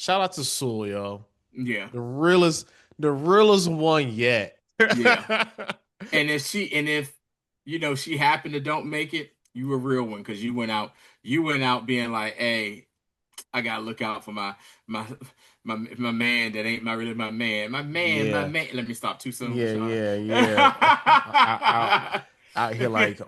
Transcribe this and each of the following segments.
Shout out to Sewell, yo. Yeah, The realest, the realest one yet. yeah. And if she happened to don't make it, you a real one because you went out being like, hey, I gotta look out for my my man that ain't really my man. My Yeah, man. Let me stop too soon, yeah, Rashad. yeah, yeah. Out here like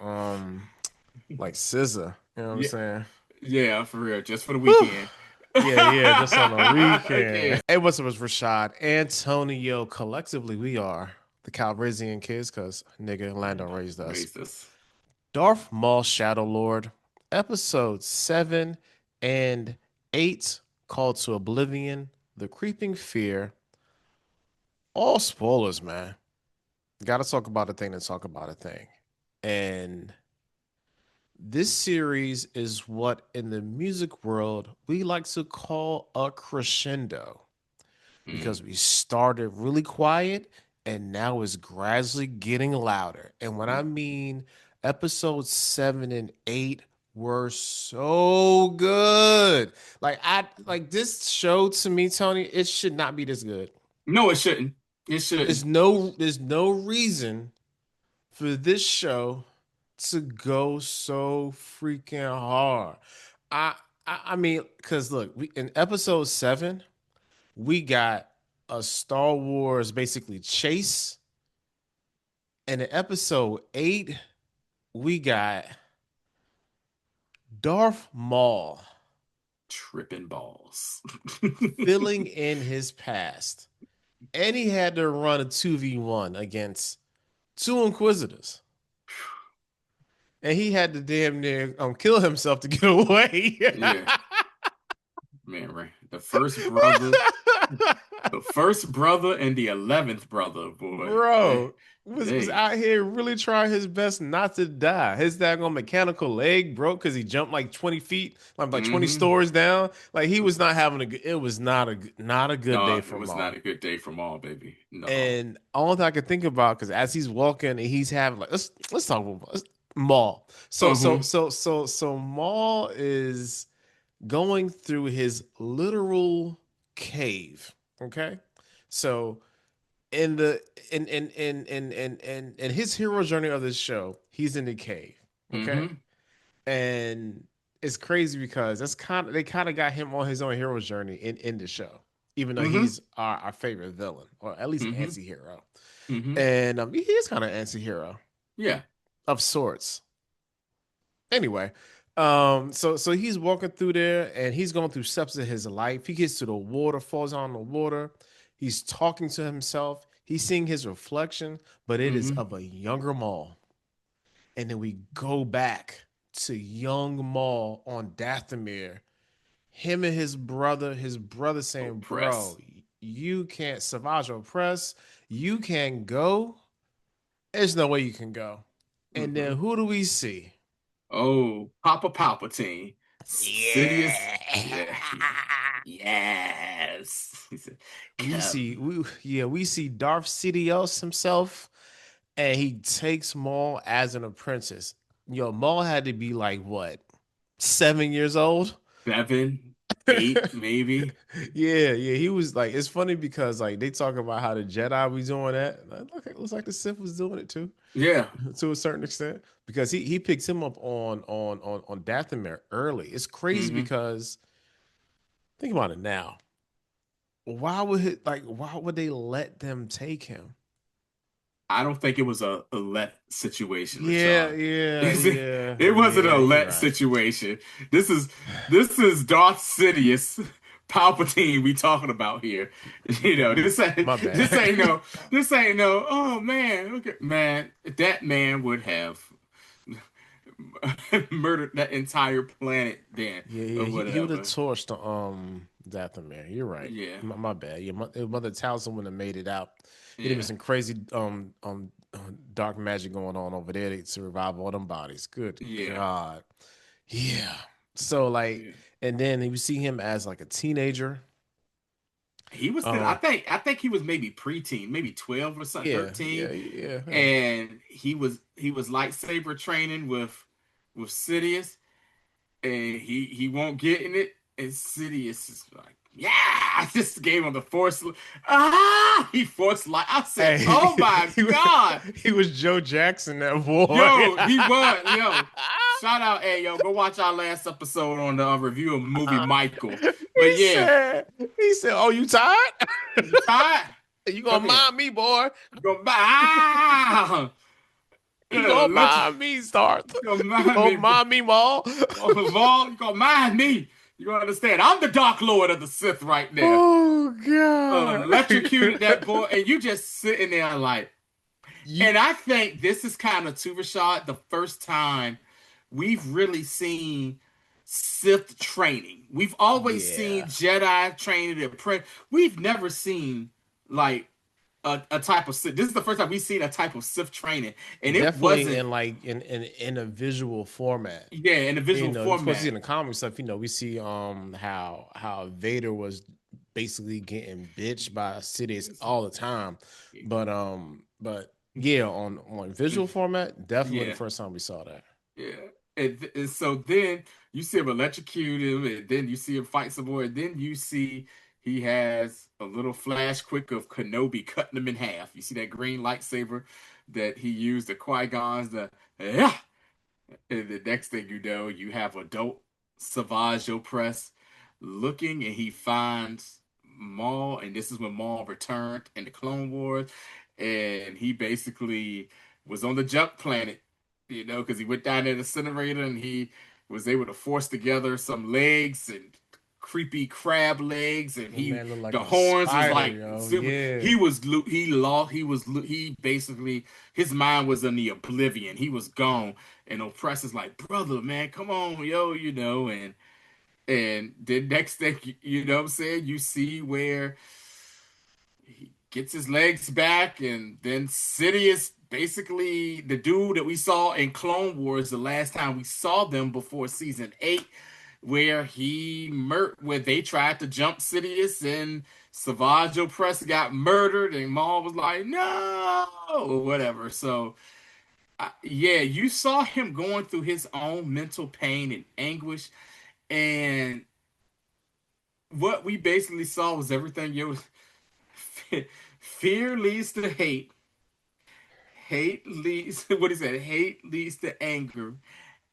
scissor. You know what I'm Yeah, saying? yeah, for real, just for the Whew. weekend. Yeah, yeah, just on a weekend. Okay. Hey, what's up, it's Rashad, Antonio. Collectively, we are the Calrissian kids, because nigga Lando raised us. Raise this. Darth Maul Shadow Lord, episode 7 and 8, Called to Oblivion, The Creeping Fear. All spoilers, man. Gotta talk about a thing to talk about a thing. And this series is what in the music world we like to call a crescendo, Mm. because we started really quiet and now it's gradually getting louder. And when I mean episodes 7 and 8 were so good. Like this show to me, Tony, it should not be this good. No, it shouldn't. It shouldn't. There's no reason for this show to go so freaking hard. I I mean, because look, in episode 7, we got a Star Wars basically chase. And in episode 8, we got Darth Maul Tripping balls. filling in his past. And he had to run a 2v1 against two inquisitors. And he had to damn near kill himself to get away. Yeah, man, right. The first brother and the 11th brother, boy. Bro was They, out here really trying his best not to die. His daggone mechanical leg broke because he jumped like 20 feet, like 20 mm-hmm. stories down. Like he was not having a good, it was not a good day No, it for was Maul. not a good day for Maul, baby. No. And all that I could think about, because as he's walking and he's having like let's talk about Maul. Uh-huh. So Maul is going through his literal cave. Okay. So in the in his hero journey of this show, he's in the cave. Okay. Mm-hmm. And it's crazy because they kind of got him on his own hero journey in the show, even though Mm-hmm. he's our favorite villain, or at least Mm-hmm. anti-hero. Mm-hmm. And he is kind of anti-hero Yeah. of sorts. Anyway, so he's walking through there and he's going through steps of his life. He gets to the water, falls on the water. He's talking to himself. He's seeing his reflection, but it is Mm-hmm. of a younger Maul. And then we go back to young Maul on Dathomir. Him and his brother saying, Oppress. "Bro, you can't Savage oppress. You can't go. There's no way you can go." And Mm-hmm. then who do we see? Oh, Papa Palpatine. Sidious. Yeah. Yeah. Yes. He said, come. We see Darth Sidious himself, and he takes Maul as an apprentice. Yo, Maul had to be like what, 7 years old? 7, 8, maybe. Yeah, yeah. He was like, it's funny because like they talk about how the Jedi was doing that. Look, it looks like the Sith was doing it too, Yeah. to a certain extent, because he picks him up on Dathomir early. It's crazy Mm-hmm. because think about it now. Why would they let them take him? I don't think it was a let situation, Yeah, Rashad. yeah, yeah, It wasn't a yeah. You're let right. situation. This is this is Darth Sidious Palpatine we talking about here. My bad. This ain't no, oh man, look at man, that man would have murdered that entire planet then Yeah, or yeah. He would have whatever. torched Dathomir. You're right. Yeah. My bad. Yeah, Mother Taliesin wouldn't have made it out. It'd been Yeah. some crazy dark magic going on over there to revive all them bodies. Good Yeah. God. Yeah. So like, Yeah. and then you see him as like a teenager. He was still, Um, I think he was maybe preteen, maybe 12 or something, yeah, 13. yeah, yeah, yeah. And he was lightsaber training with Sidious, and he won't get in it, and Sidious is like, yeah. I just gave him the force. He forced light. I said, Hey, "Oh my he was, God, he was Joe Jackson, that boy. yo, he was yo." Shout out, hey yo, go watch our last episode on the review of the movie Michael. But he yeah, said, he said, "Oh, you tired? you tired? You Come gonna here. mind me, boy? You go back. You gonna Let you mind me, Starth? go You mind gonna me, mind me, Maul?" Vaughn. You go mind me. You gonna understand? I'm the Dark Lord of the Sith right now. Oh God. Electrocuted that boy, and you just sitting there like. You And I think this is kind of too, Rashad, the first time we've really seen Sith training. We've always seen Yeah, Jedi training and we've never seen like a type of Sith. This is the first time we've seen a type of Sith training, and it definitely wasn't, in like in a visual format. yeah, in a You visual know, you're supposed to see format. in the comic stuff, we see how Vader was basically getting bitched by Sidious all the time. But yeah, on visual format, definitely the Yeah. first time we saw that. Yeah. And so then you see him electrocute him, and then you see him fight some more, and then you see he has a little flash quick of Kenobi cutting him in half. You see that green lightsaber that he used, the Qui-Gon's, yeah. And the next thing you know, you have adult Savage Opress looking, and he finds Maul, and this is when Maul returned in the Clone Wars, and he basically was on the junk planet, because he went down there to the incinerator, and he was able to force together some legs and creepy crab legs, and That man looked like the a horns was spider, like yo. super. Yeah. He was he lost. He basically his mind was in the oblivion. He was gone. And Oppress is like, brother, man, come on, yo, and then next thing you know what I'm saying, you see where he gets his legs back, and then Sidious, basically the dude that we saw in Clone Wars the last time we saw them before season 8, where they tried to jump Sidious, and Savage Opress got murdered, and Maul was like, no, or whatever. So yeah, you saw him going through his own mental pain and anguish, and what we basically saw was everything you fear leads to hate, hate leads what he said, hate leads to anger,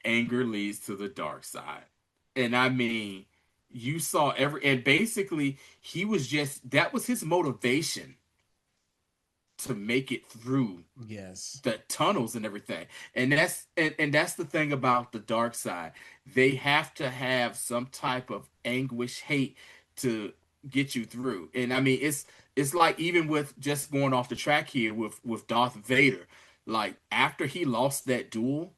anger leads to the dark side. And I mean, you saw and basically he was just that was his motivation to make it through Yes. the tunnels and everything. And that's the thing about the dark side. They have to have some type of anguish, hate to get you through. And I mean, it's like, even with just going off the track here with Darth Vader, like after he lost that duel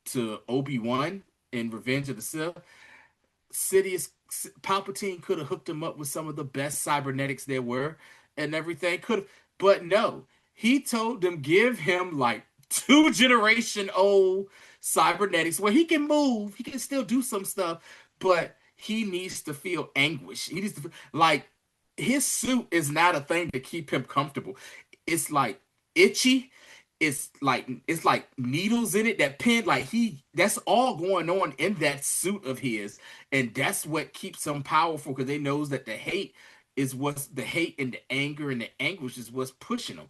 to Obi-Wan in Revenge of the Sith, Sidious Palpatine could have hooked him up with some of the best cybernetics there were and everything. Could have, but no. He told them give him like 2 generation old cybernetics where he can move, he can still do some stuff, but he needs to feel anguish. He needs to like his suit is not a thing to keep him comfortable. It's like itchy. It's like needles in it that pin, like he that's all going on in that suit of his, and that's what keeps him powerful, because they knows that the hate and the anger and the anguish is what's pushing him.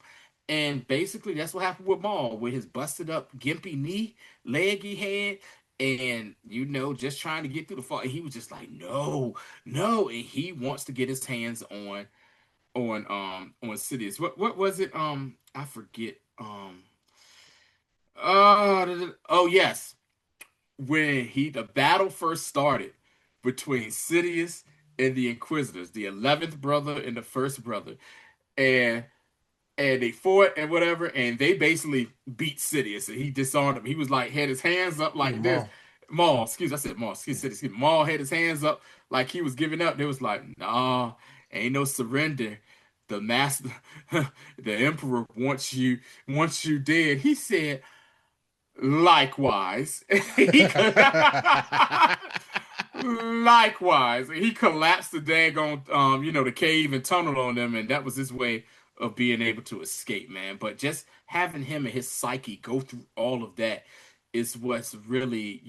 And basically that's what happened with Maul, with his busted up gimpy knee leg he had, and just trying to get through the fall, and he was just like, no, no, and he wants to get his hands on Sidious. What was it? I forget. Oh yes, when the battle first started between Sidious and the Inquisitors, the 11th brother and the first brother, and they fought and whatever, and they basically beat Sidious, and he disarmed him. He was like, had his hands up Yeah, like this. Maul. Maul, excuse, I said Maul, excuse me. Maul had his hands up like he was giving up. They was like, nah, ain't no surrender. The master, the emperor wants you dead. He said, likewise. Likewise, he collapsed the daggone, the cave and tunnel on them, and that was his way of being able to escape, man. But just having him and his psyche go through all of that is what's really,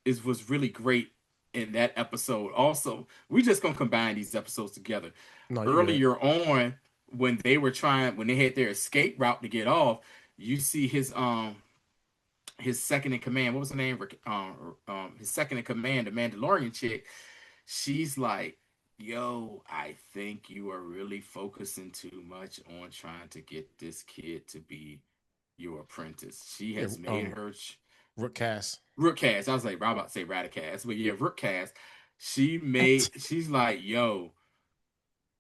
is was really great in that episode. Also, we just gonna combine these episodes together. No, you good. Earlier on, when they had their escape route to get off, you see his second in command. What was her name? His second in command, the Mandalorian chick. She's like, "Yo, I think you are really focusing too much on trying to get this kid to be your apprentice. She Yeah, has made her Rook Cast. Rookcast. I was like, I'm about to say Radicast, but yeah, Rookcast. She's like, yo,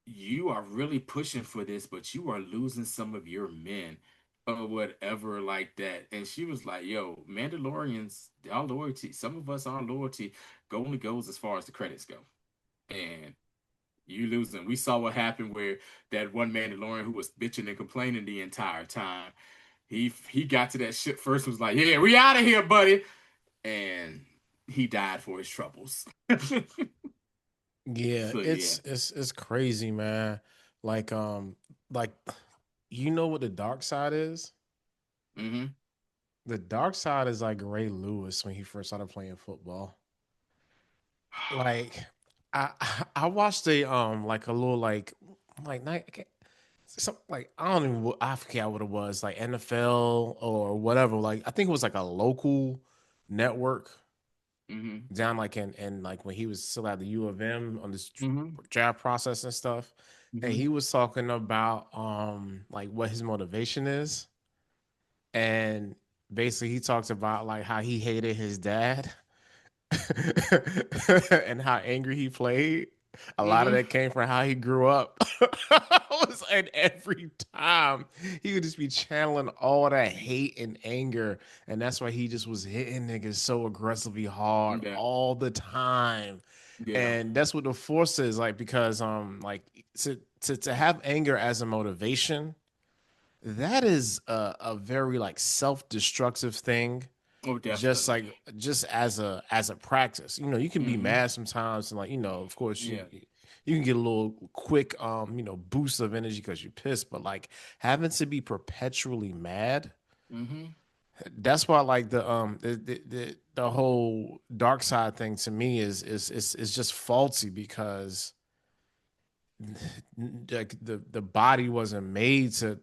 you are really pushing for this, but you are losing some of your men or whatever like that. And she was like, yo, Mandalorians, our loyalty, some of us, our loyalty only goes as far as the credits go. And you losing. We saw what happened where that one Mandalorian who was bitching and complaining the entire time. He got to that ship first, was like, yeah, we out of here, buddy. And he died for his troubles. Yeah, So yeah. it's crazy, man. Like like you know what the dark side is? Mm-hmm. The dark side is like Ray Lewis when he first started playing football. Like I I watched a like a little like night some like I don't even I forget what it was, like NFL or whatever. Like I think it was like a local network Mm-hmm. down like in like when he was still at the U of M on this Mm-hmm. draft process and stuff. And Mm-hmm. he was talking about like what his motivation is. And basically he talks about like how he hated his dad and how angry he played. A lot of Mm-hmm. that came from how he grew up. And every time he would just be channeling all that hate and anger, and that's why he just was hitting niggas so aggressively hard Yeah. all the time. Yeah. And that's what the force is like because like to have anger as a motivation, that is a very like self-destructive thing, Oh, just definitely. like just as a practice. You can be Mm-hmm. mad sometimes and like of course Yeah. you can get a little quick boost of energy because you're pissed, but like having to be perpetually mad, Mm-hmm. that's why like the whole dark side thing to me is just faulty because like the body wasn't made to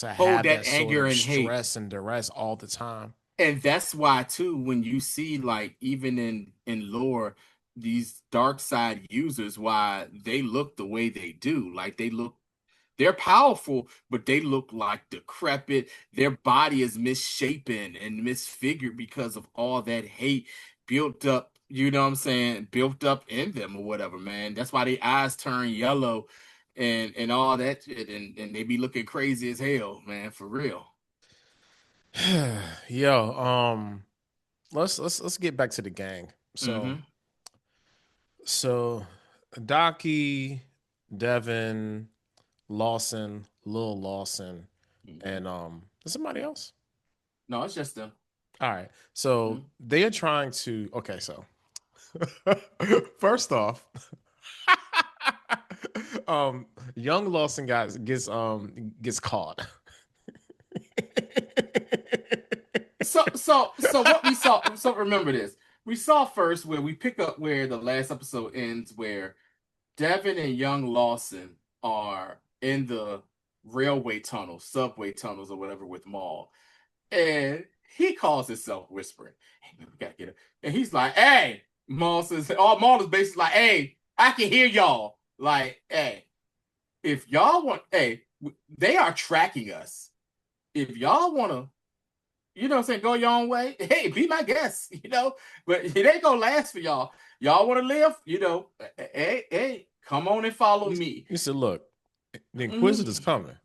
Hold have that that sort anger of and hate. stress and duress all the time. And that's why too, when you see like even in lore, these dark side users, why they look the way they do. Like they're powerful, but they look like decrepit. Their body is misshapen and misfigured because of all that hate built up, you know what I'm saying, built up in them or whatever, man. That's why their eyes turn yellow and all that shit, and they be looking crazy as hell, man, for real. Yo, let's get back to the gang. So Mm-hmm. so Daki, Devon, Lawson, Lil Lawson, Mm-hmm. and there's somebody else. No, it's just them. All right. So Mm-hmm. they are trying to okay, so first off, young Lawson guys gets caught. So what we saw. So remember this. We saw first where we pick up where the last episode ends, where Devin and young Lawson are in the railway tunnels, subway tunnels, or whatever with Maul, and he calls himself whispering, "Hey man, we gotta get it." And he's like, "Hey," Maul says, "All Maul is basically like, hey, I can hear y'all. Like, hey, if y'all want, hey, they are tracking us. If y'all want to." You know what I'm saying? Go your own way. Hey, be my guest, but it ain't gonna last for y'all. Y'all want to live, hey, come on and follow me. You said, look, the inquisitors Mm. coming,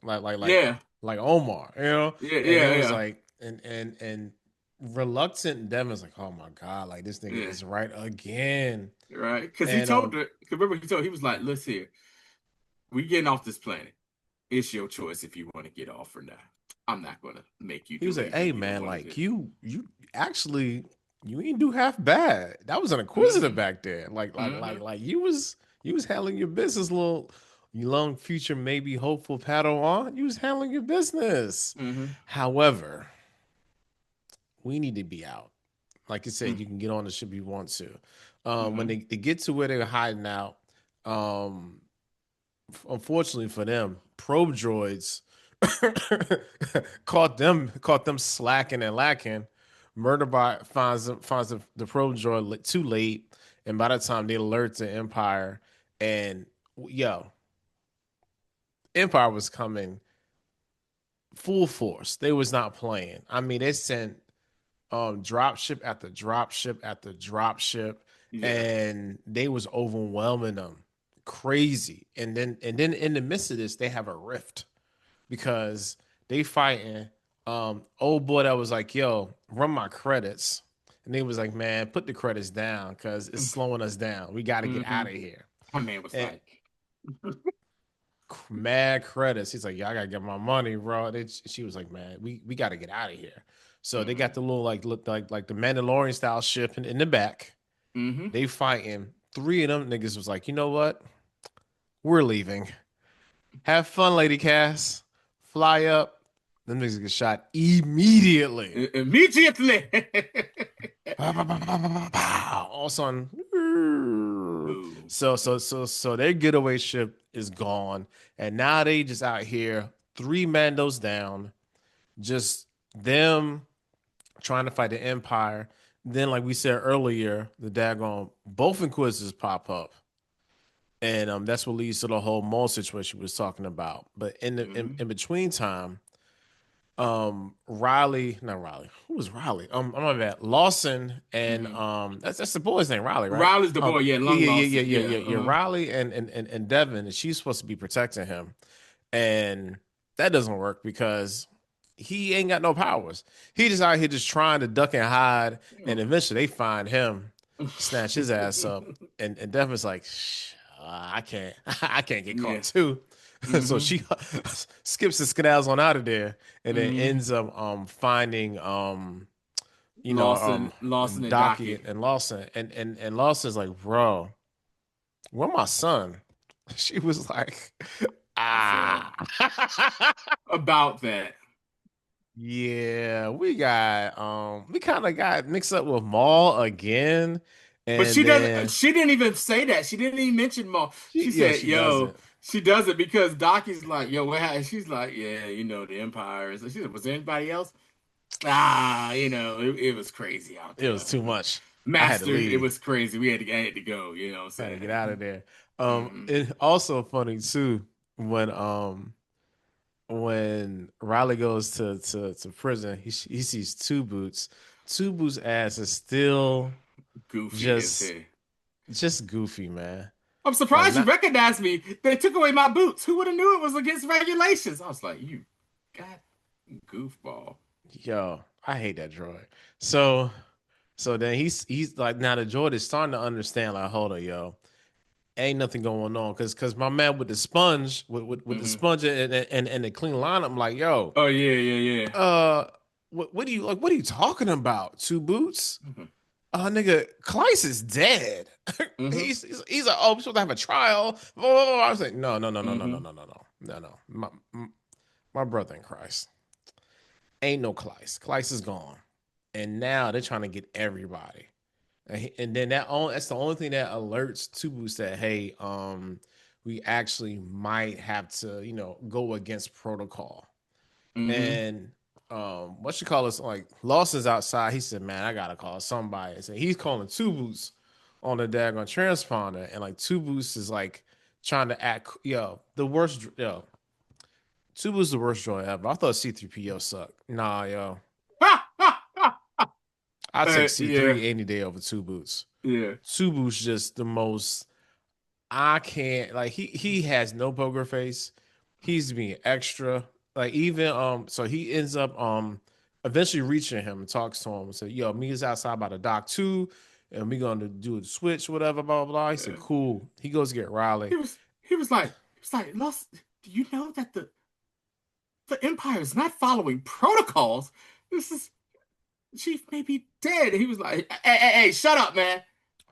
Yeah, like Omar, yeah, and yeah, it was yeah, like, and reluctant Devin's like, oh my god, like this nigga yeah. is right again, Right. Because he and told her, cause remember, he was like, listen here, we getting off this planet. It's your choice if you want to get off or not. I'm not going to make you he was do like, hey anything you don't man, want to like do. you actually you ain't do half bad. That was an inquisitor Mm-hmm. back there, Mm-hmm. like you was handling your business, little young future maybe hopeful Padawan. You was handling your business. Mm-hmm. However, we need to be out. Like you said, Mm-hmm. you can get on the ship you want to. When Mm-hmm. they get to where they're hiding out, um, unfortunately for them, probe droids caught them slacking and lacking. Murderbot finds the probe droid too late, and by the time they alert the Empire, and yo, Empire was coming full force. They was not playing. I mean, they sent drop ship after drop ship after drop ship, Yeah. and they was overwhelming them crazy. And then in the midst of this, they have a rift because they fighting old boy that was like, yo, run my credits. And they was like, man, put the credits down because it's slowing us down. We got to get Mm-hmm. out of here. My man was And like, mad credits. He's like, yeah, I gotta get my money, bro. She was like, man, we got to get out of here. So they got mm-hmm. the little like look like the Mandalorian style ship in the back. Mm-hmm. They fighting. Three of them niggas was like, you know what? We're leaving. Have fun, Lady Cass. Fly up. Them niggas get shot immediately. Immediately. All on. Boom. So their getaway ship is gone, and now they just out here, three Mandos down, just them trying to fight the Empire. Then, like we said earlier, the daggone both Inquisitors pop up, and that's what leads to the whole Maul situation we was talking about. But in Mm-hmm. between time, Riley, not Riley. Who was Riley? I'm my bad. Lawson and Mm-hmm. that's the boy's name, Riley, right? Riley's the boy. Yeah, Yeah, Lung yeah, yeah, Lawson. yeah, yeah, Yeah. yeah, yeah. Uh-huh. Riley and Devon, and she's supposed to be protecting him, and that doesn't work because he ain't got no powers. He just out here just trying to duck and hide, and eventually they find him, snatch his ass up, and Devon's like, I can't, I can't get caught Yeah. too. So Mm-hmm. she skips and skedaddles on out of there, and then Mm-hmm. ends up finding Lawson and Daki Daki. and Lawson, and Lawson's like, bro, where my son? She was like, So ah. about that. Yeah, we kind of got mixed up with Maul again, But and then she didn't even say that. She didn't even mention Maul. She said, she yo, doesn't. she does it because Daki's like, yo, what happened? She's like, yeah, the Empire. So she said, was there anybody else? It was crazy out It there. was too much. I had to Master, it leave. was crazy. I had to go, you know what I had I'm to get out saying? of there. Hmm. It also funny too when Riley goes to prison, he sees Two Boots. Two Boots' ass is still Goofy as just hell. goofy, man. I'm Like surprised you not recognized me. They took away my boots. Who would have knew it was against regulations? I was like, you god goofball. yo, I hate that droid. So then he's like now the droid is starting to understand like hold on, yo, ain't nothing going on because my man with the sponge with the Hmm. sponge and the clean line, I'm like, yo, Oh yeah, yeah, yeah. uh, what do you like? What are you talking about? Two Boots? Hmm. Nigga, Kleiss is dead. Hmm. He's like, oh, we're supposed to have a trial. Blah, blah, blah. I was like, no, no, no, no, no, no, Hmm. no, no, no, no, no. My brother in Christ ain't no Kleiss. Kleiss is gone, and now they're trying to get everybody. And then that's the only thing that alerts Two Boots that hey, we actually might have to go against protocol. Hmm. And what you call this? Like Lawson's outside. He said, "Man, I gotta call somebody." So he's calling Two Boots on the daggone transponder, and like Two Boots is like trying to act. Yo, the worst. Yo, Two Boots the worst droid ever. I thought C-3PO sucked. Nah, yo, I take Yeah, C3 any day over Two Boots. yeah. Two Boots just the most. I can't like he has no poker face. He's being extra. Like even so he ends up eventually reaching him and talks to him and said, yo, me is outside by the dock too, and we gonna do a switch, whatever, blah blah blah. He said, cool. He goes to get Riley. He was like, Lost, do you know that the Empire is not following protocols? This is Chief may be dead. He was like, hey, shut up, man.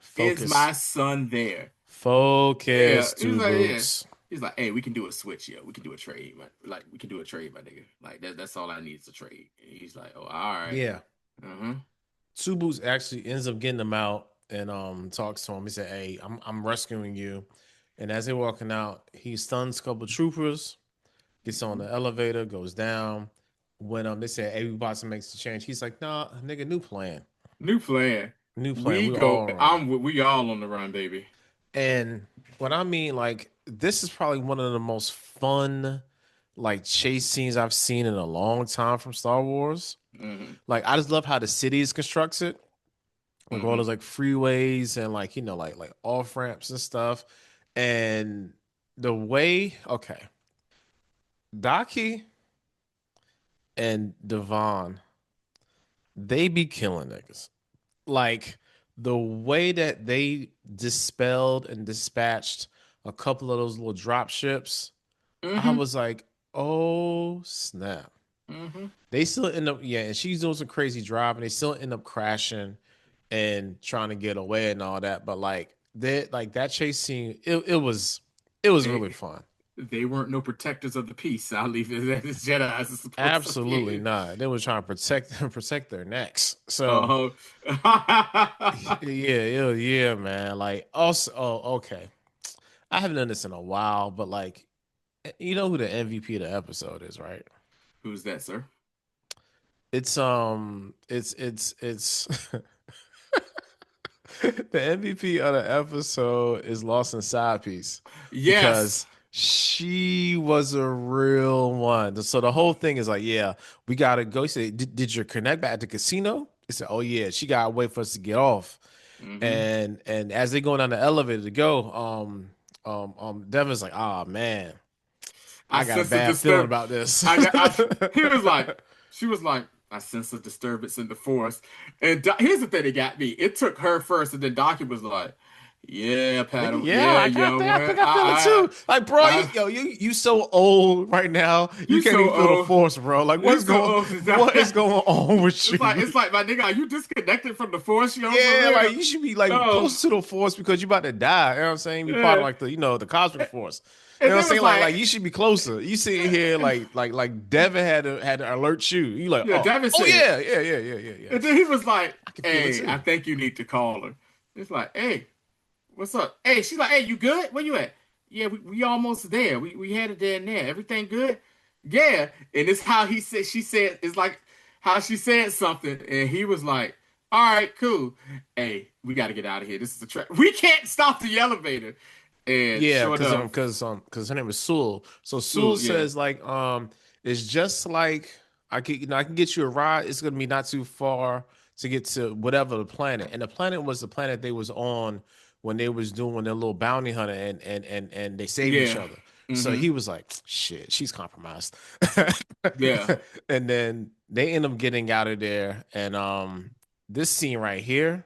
Is Focus. my son there? Yeah. Focus, He was Two like, yeah. Boots. He's like, hey, we can do a switch, yo. We can do a trade, man. Like, we can do a trade, my nigga. Like that's all I need is a trade. And he's like, oh, all right. Yeah. Uh-huh. Two Boots actually ends up getting them out. and talks to him. He said, "Hey, I'm rescuing you." And as they're walking out, he stuns a couple troopers, gets on the elevator, goes down. When they said, "Hey, we about to make the change," he's like, "Nah, nigga, new plan, New plan. new plan. We We go. all run." We all on the run, baby. And what I mean, like, this is probably one of the most fun, like, chase scenes I've seen in a long time from Star Wars. Hmm. Like, I just love how the city is constructed, like all Hmm. those like freeways and like like off ramps and stuff, and the way, okay, Daki and Devon, they be killing niggas. Like the way that they dispelled and dispatched a couple of those little drop ships, I Hmm. was like, oh snap. Hmm. They still end up, yeah, and she's doing some crazy driving. They still end up crashing and trying to get away and all that. But like that chase scene, it was really They fun. they weren't no protectors of the peace. I'll leave it as Jedi is supposed to Absolutely be. not. They were trying to protect protect their necks. So Uh-huh. yeah, man. Like also, oh, okay. I haven't done this in a while, but like, you know who the MVP of the episode is, right? Who's that, sir? It's the MVP of the episode is Lawson's side piece Yes. because she was a real one. So the whole thing is like, yeah, we gotta go. He said, did you connect back at the casino? He said, oh yeah, she gotta wait for us to get off. Hmm. And as they go down the elevator to go, Devon's like, ah man, I I got a sense a bad feeling disturb. about this. He was like, she was like, I sense a disturbance in the force. And here's the thing that got me. It took her first, and then Daki was like, yeah, Nigga, Paddle. yeah, Yeah, like young I one. think I feel it too. Like, bro, I, you so old right now. You you can't even so feel the old. force, bro. Like, You so old since what is I, going on with you? it's like, my nigga, are you disconnected from the force, yo, for Yeah, like real? you should be like Oh, close to the force because you about to die. You know what I'm saying? Be part of yeah. like the cosmic force. You And know what I'm then was saying? Like like, you should be closer. You sitting here like Devin had to alert you. You like, yeah, Devin oh said, yeah. and then he was like, I can feel it hey, I too. think you need to call her. It's like, hey, what's up? Hey, she's like, hey, you good? Where you at? Yeah, we almost there. We headed there and there. Everything good? Yeah. And it's how he said she said it's like how she said something, and he was like, all right, cool. Hey, we gotta get out of here. This is a trap. We can't stop the elevator. And Yeah, sure enough, because her name is Sewell. So Sewell so yeah, says like it's just like I can get you a ride. It's gonna be not too far to get to whatever the planet. And the planet was the planet they was on when they was doing their little bounty hunter and they saved each yeah. other. So Mm-hmm. he was like, shit, she's compromised. Yeah. And then they end up getting out of there. And this scene right here.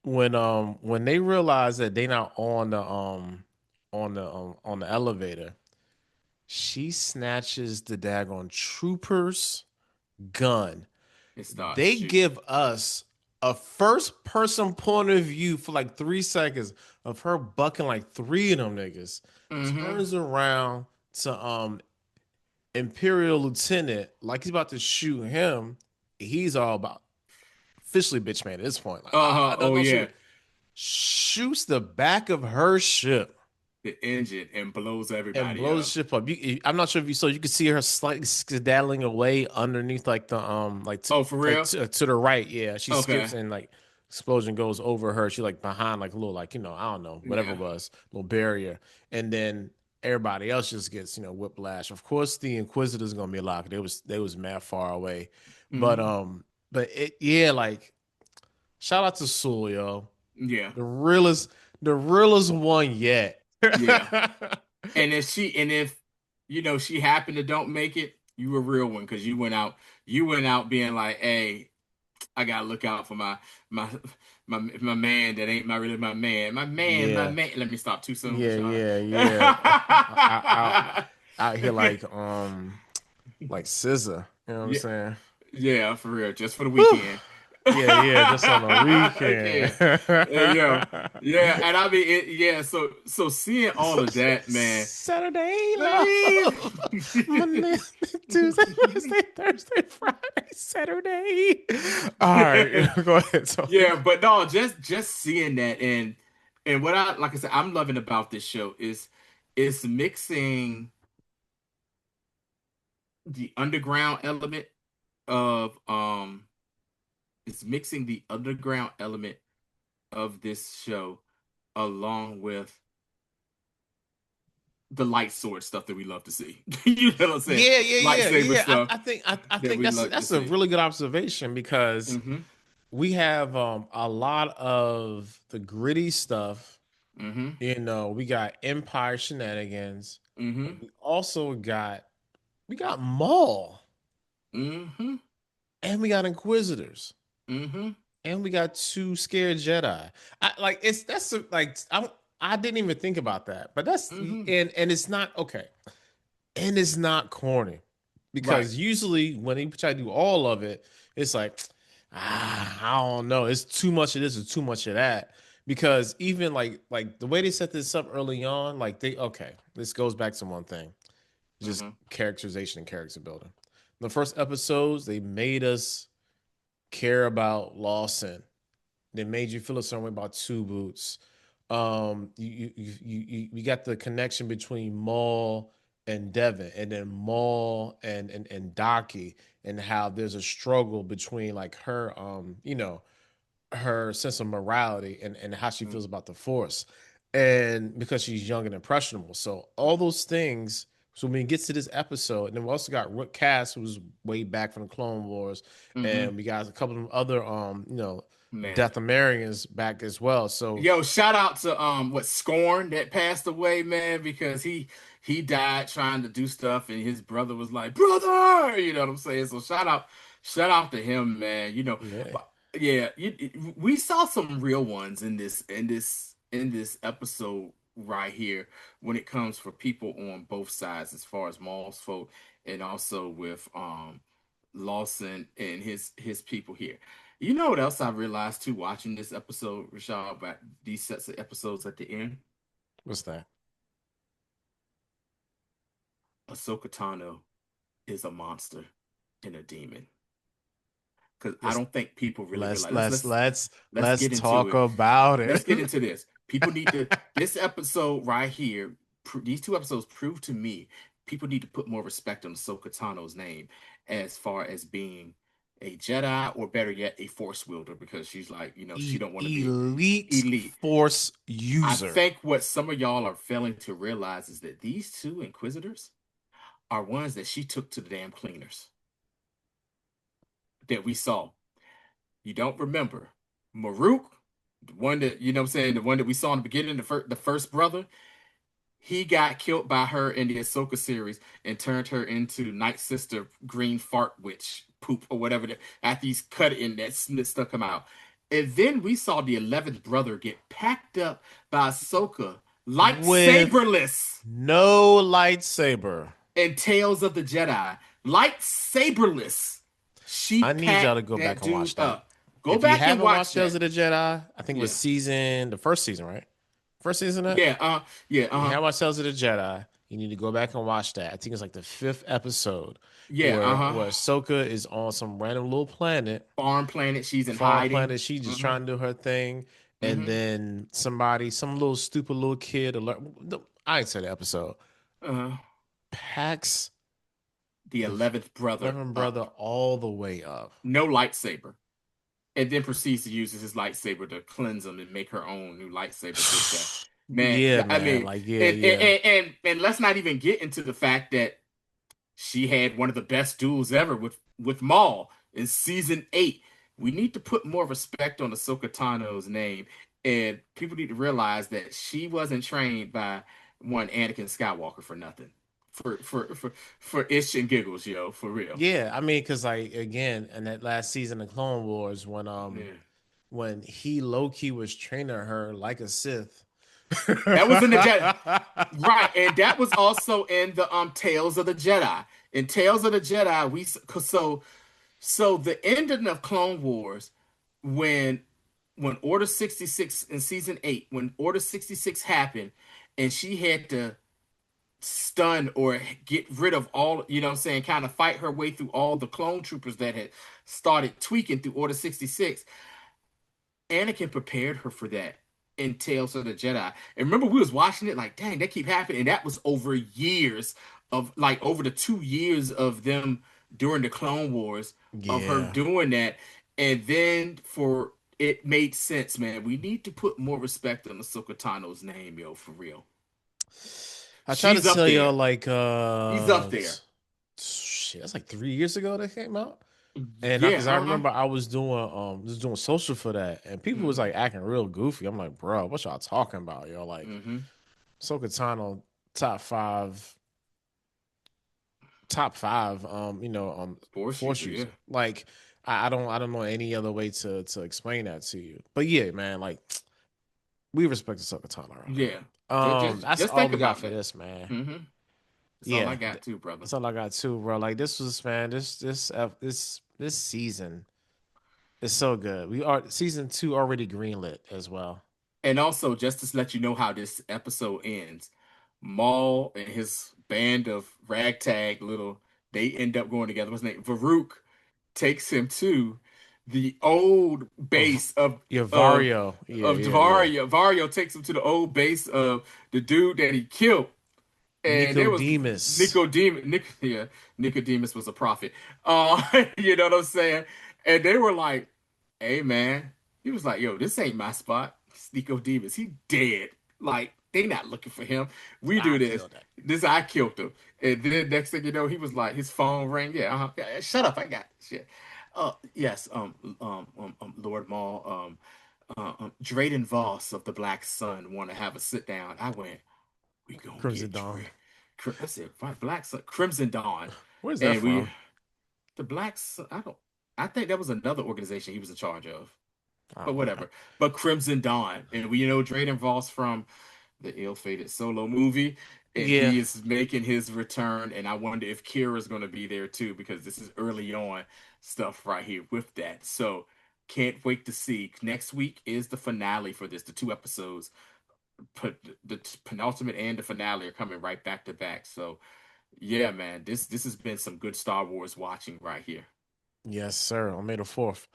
When they realize that they not on the elevator, she snatches the daggone trooper's gun. It starts They shooting. give us a first person point of view for like 3 seconds of her bucking like three of them niggas, Mm-hmm. turns around to Imperial Lieutenant like he's about to shoot him. He's all about officially bitch man at this point. Like, Uh-huh. Oh don't shoot me. yeah. Shoots the back of her ship The engine and blows and everybody blows the up. ship up. I'm not sure if you saw. You could see her slightly skedaddling away underneath, like the Oh, for like real? to the right. Yeah, she skips Okay. and like explosion goes over her. She like behind like a little like I don't know whatever Yeah. it was, little barrier, and then everybody else just gets whiplash. Of course, the inquisitors gonna be locked. They was mad far away, but Mm-hmm. it yeah, like shout out to Sul, yo. Yeah. The realest, the realest one yet. Yeah. And if she happened to don't make it, you a real one because you went out being like, hey, I gotta look out for my my man that ain't really my man. My Yeah, man. Let me stop too soon, yeah, Shauna. yeah, yeah. Out here like scissor. You know what I'm Yeah, saying? yeah, for real, just for the Whew. weekend. yeah, just on the weekend. Yeah. Yeah. Yeah. And I mean yeah, so seeing all of that, man. Saturday love. Monday, Tuesday, Wednesday, Thursday, Friday, Saturday. All right, go ahead, Tony. Yeah, but no, just seeing that and what I like I said, I'm loving about this show is it's mixing the underground element of it's mixing the underground element of this show along with the light sword stuff that we love to see. You know what I'm saying? Lightsaber Yeah. stuff I that think we love to that's a see. really good observation because Mm-hmm. we have a lot of the gritty stuff. Mm-hmm. You know, we got Empire shenanigans. Mm-hmm. We also got Maul, Mm-hmm. and we got Inquisitors, Mm-hmm. and we got two scared Jedi. I like it's that's like I didn't even think about that, but that's Mm-hmm. and it's not okay, and it's not corny Right. because usually when they try to do all of it, it's like I don't know, it's too much of this or too much of that. Because even like the way they set this up early on, like they okay, this goes back to one thing. It's just Mm-hmm. characterization and character building. The first episodes, they made us care about Lawson. They made you feel a certain way about Two Boots. You got the connection between Maul and Devon, and then Maul and Daki, and how there's a struggle between like her, her sense of morality and how she feels about the Force, and because she's young and impressionable. So all those things. So when it gets to this episode, and then we also got Rook Cass, who's way back from the Clone Wars, Mm-hmm. and we got a couple of other Man. Dathomirians back as well. So Yo, shout out to what Scorn that passed away, man, because he died trying to do stuff and his brother was like, "Brother," you know what I'm saying? So shout out to him, man. You know, yeah, but yeah, we saw some real ones in this episode right here when it comes for people on both sides as far as Maul's folk and also with Lawson and his people here. You know what else I realized too watching this episode, Rashad, about these sets of episodes at the end? what's that? Ahsoka Tano is a monster and a demon. Because I Let's don't think people really let's realize. let's let's Let's let's get into talk it. about Let's it. get into this. People need to. This episode right here, these two episodes prove to me people need to put more respect on Ahsoka Tano's name as far as being a Jedi or better yet, a Force wielder because she's like, she don't want to be Elite elite. Force I user. think what some of y'all are failing to realize is that these two Inquisitors are ones that she took to the damn cleaners that we saw. You don't remember Maruk, the one that you know what I'm saying, the one that we saw in the beginning, the first brother. He got killed by her in the Ahsoka series and turned her into Night Sister Green Fart Witch poop or whatever. After he's cut it and that stuff come out. And then we saw the 11th brother get packed up by Ahsoka, With lightsaberless no lightsaber. in Tales of the Jedi. Lightsaberless. She I need y'all to packed go that back and watch dude that. up. Go If you back and haven't watch watched Tales that. of the Jedi, I think it was Yeah. the first season, right? First season that? Yeah, yeah, If you uh-huh. haven't watched Tales of the Jedi, you need to go back and watch that. I think it's like the fifth episode Yeah, uh-huh. where Ahsoka is on some random little planet, Farm planet, she's in farm hiding. planet. She just Mm-hmm. trying to do her thing, and Mm-hmm. then some little stupid little kid alert. I ain't say the episode. Uh-huh. Packs The the 11th brother 11th brother up. all the way up. No lightsaber. And then proceeds to use his lightsaber to cleanse him and make her own new lightsaber this that. Man, Yeah, I man. mean, Like, yeah, and yeah. let's not even get into the fact that she had one of the best duels ever with Maul in season 8. We need to put more respect on Ahsoka Tano's name, and people need to realize that she wasn't trained by one Anakin Skywalker for nothing. For ish and giggles, yo, for real. Yeah, I mean, because like again, in that last season of Clone Wars, Yeah. when he low key was training her like a Sith. That was in the Jedi, right? And that was also in the Tales of the Jedi. In Tales of the Jedi, we so the ending of Clone Wars. when Order 66 in season 8, when Order 66 happened, and she had to stun or get rid of all, you know what I'm saying, kind of fight her way through all the clone troopers that had started tweaking through Order 66. Anakin prepared her for that in Tales of the Jedi. And remember, we was watching it like, dang, that keep happening. And that was over years of like over the 2 years of them during the Clone Wars of her Yeah. doing that. And then for it made sense, man. We need to put more respect on Ahsoka Tano's name, yo, for real. I tried to She's up tell y'all there. like She's up there. shit, that's like 3 years ago that came out. And Yeah, because I uh-huh. remember I was doing social for that, and people was Mm-hmm. like acting real goofy. I'm like, bro, what y'all talking about? Yo, like Mm-hmm. Sokatano top five, top five, Force force user, user. yeah. Like I don't know any other way to explain that to you. But yeah, man, like we respect the Sokatano around Yeah. here. That's Just all think we got about for that. this, man. Mm-hmm. That's all I Yeah, got too, brother. that's all I got too, bro. Like this was, man, this season is so good. We are season two already greenlit as well. And also, just to let you know how this episode ends, Maul and his band of ragtag little, they end up going together. What's his name? Varuk takes him to the old Of base of yeah, of Vario. Yeah, of yeah, yeah. Vario. Vario takes him to the old base of the dude that he killed. And there was Nicodemus. Nicodemus. Yeah, Nicodemus was a prophet. You know what I'm saying? And they were like, "Hey, man," he was like, "Yo, this ain't my spot. It's Nicodemus. He dead. Like they not looking for him. We I do this. killed that. This I killed him." And then next thing you know, he was like, his phone rang. Yeah, yeah, shut up. I got shit. Yes. Lord Maul. Drayden Voss of the Black Sun want to have a sit down. I went, we gonna Crimson get Dawn. Dre. I said, right, Black Sun, Crimson Dawn, Where's that and we, from? the Black Sun. I don't. I think that was another organization he was in charge of, but Oh, okay. whatever. But Crimson Dawn, and we know Drayden Voss from the ill-fated Solo movie, and Yeah. he is making his return. And I wonder if Kira's going to be there too, because this is early on stuff right here with that. So can't wait to see. Next week is the finale for this. The two episodes, the penultimate and the finale are coming right back to back. So yeah, man, this has been some good Star Wars watching right here. Yes, sir. On May the 4th.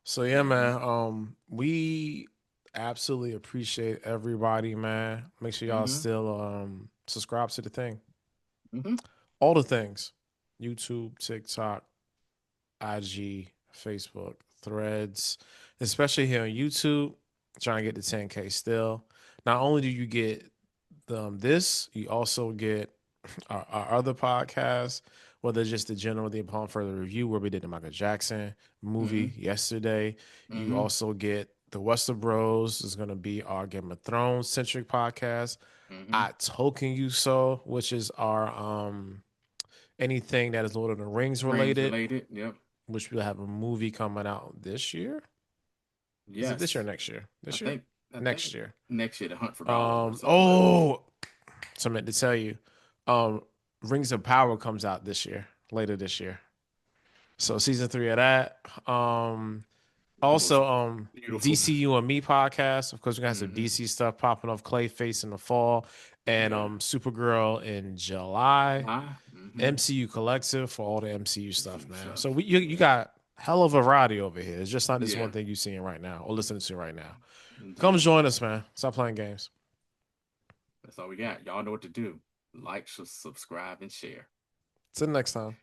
So yeah, Mm-hmm. man. We absolutely appreciate everybody, man. Make sure y'all Mm-hmm. still subscribe to the thing. Mm-hmm. All the things. YouTube, TikTok, IG, Facebook, Threads, especially here on YouTube, trying to get to 10K still. Not only do you get this, you also get our other podcasts, whether it's just the general The Upon Further Review, where we did the Michael Jackson movie yesterday. You Mm-hmm. also get the Wester Bros is going to be our Game of Thrones centric podcast. Mm-hmm. I Token You So, which is our anything that is Lord of the Rings Rings related, related. Yep. which we'll have a movie coming out this year. Is it this year or Yes. next year? I This year? think I Next think year. next year, the Hunt for Gollum or something like that. Oh, so I meant to tell you. Um, Rings of Power comes out this year, later this year. So season three of that. The most Also, beautiful. DCU and Me podcast. Of course, we got some Mm-hmm. DC stuff popping off. Clayface in the fall, and Yeah. Supergirl in July. July. Mm-hmm. MCU Collective for all the MCU See stuff, man. So stuff. you Yeah. got hell of a variety over here. It's just not this Yeah. one thing you're seeing right now or listening to right now. Come Indeed. join us, man. Stop playing games. That's all we got. Y'all know what to do. Like, subscribe, and share. Till next time.